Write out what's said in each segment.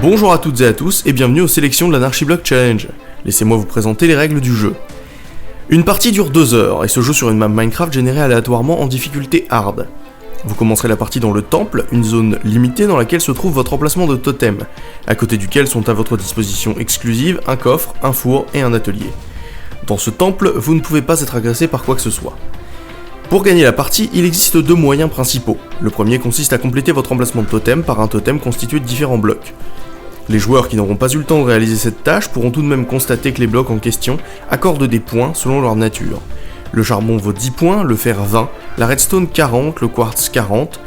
Bonjour à toutes et à tous et bienvenue aux sélections de l'Anarchy Block Challenge. Laissez-moi vous présenter les règles du jeu. Une partie dure 2 heures et se joue sur une map Minecraft générée aléatoirement en difficulté hard. Vous commencerez la partie dans le temple, une zone limitée dans laquelle se trouve votre emplacement de totem, à côté duquel sont à votre disposition exclusive un coffre, un four et un atelier. Dans ce temple, vous ne pouvez pas être agressé par quoi que ce soit. Pour gagner la partie, il existe 2 moyens principaux. Le premier consiste à compléter votre emplacement de totem par un totem constitué de différents blocs. Les joueurs qui n'auront pas eu le temps de réaliser cette tâche pourront tout de même constater que les blocs en question accordent des points selon leur nature. Le charbon vaut 10 points, le fer 20, la redstone 40, le quartz 40,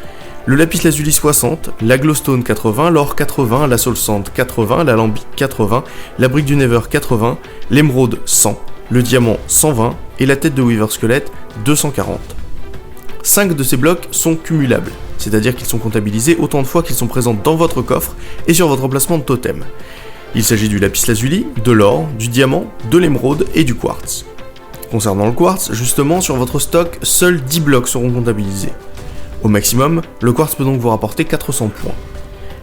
le lapis lazuli 60, la glowstone 80, l'or 80, la soul sand 80, l'alambic 80, la brique du nether 80, l'émeraude 100, le diamant 120 et la tête de weaver squelette 240. 5 de ces blocs sont cumulables, c'est-à-dire qu'ils sont comptabilisés autant de fois qu'ils sont présents dans votre coffre et sur votre emplacement de totem. Il s'agit du lapis lazuli, de l'or, du diamant, de l'émeraude et du quartz. Concernant le quartz, justement, sur votre stock, seuls 10 blocs seront comptabilisés. Au maximum, le quartz peut donc vous rapporter 400 points.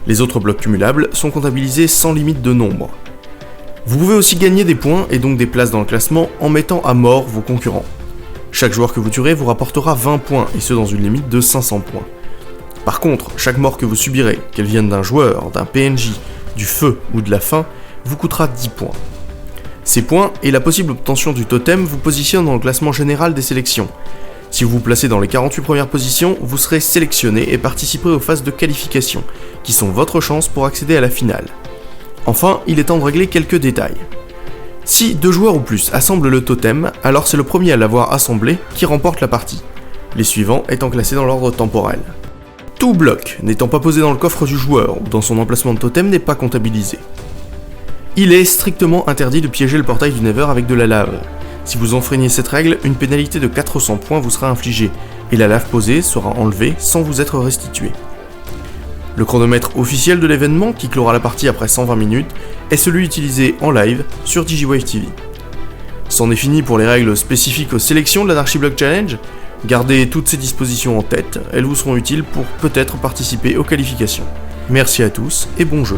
Les autres blocs cumulables sont comptabilisés sans limite de nombre. Vous pouvez aussi gagner des points et donc des places dans le classement en mettant à mort vos concurrents. Chaque joueur que vous tuerez vous rapportera 20 points, et ce dans une limite de 500 points. Par contre, chaque mort que vous subirez, qu'elle vienne d'un joueur, d'un PNJ, du feu ou de la faim, vous coûtera 10 points. Ces points et la possible obtention du totem vous positionnent dans le classement général des sélections. Si vous vous placez dans les 48 premières positions, vous serez sélectionné et participerez aux phases de qualification, qui sont votre chance pour accéder à la finale. Enfin, il est temps de régler quelques détails. Si 2 joueurs ou plus assemblent le totem, alors c'est le premier à l'avoir assemblé qui remporte la partie, les suivants étant classés dans l'ordre temporel. Tout bloc n'étant pas posé dans le coffre du joueur ou dans son emplacement de totem n'est pas comptabilisé. Il est strictement interdit de piéger le portail du Nether avec de la lave. Si vous enfreignez cette règle, une pénalité de 400 points vous sera infligée, et la lave posée sera enlevée sans vous être restituée. Le chronomètre officiel de l'événement, qui clora la partie après 120 minutes, est celui utilisé en live sur DigiWave TV. C'en est fini pour les règles spécifiques aux sélections de l'Anarchy Block Challenge. Gardez toutes ces dispositions en tête, elles vous seront utiles pour peut-être participer aux qualifications. Merci à tous et bon jeu.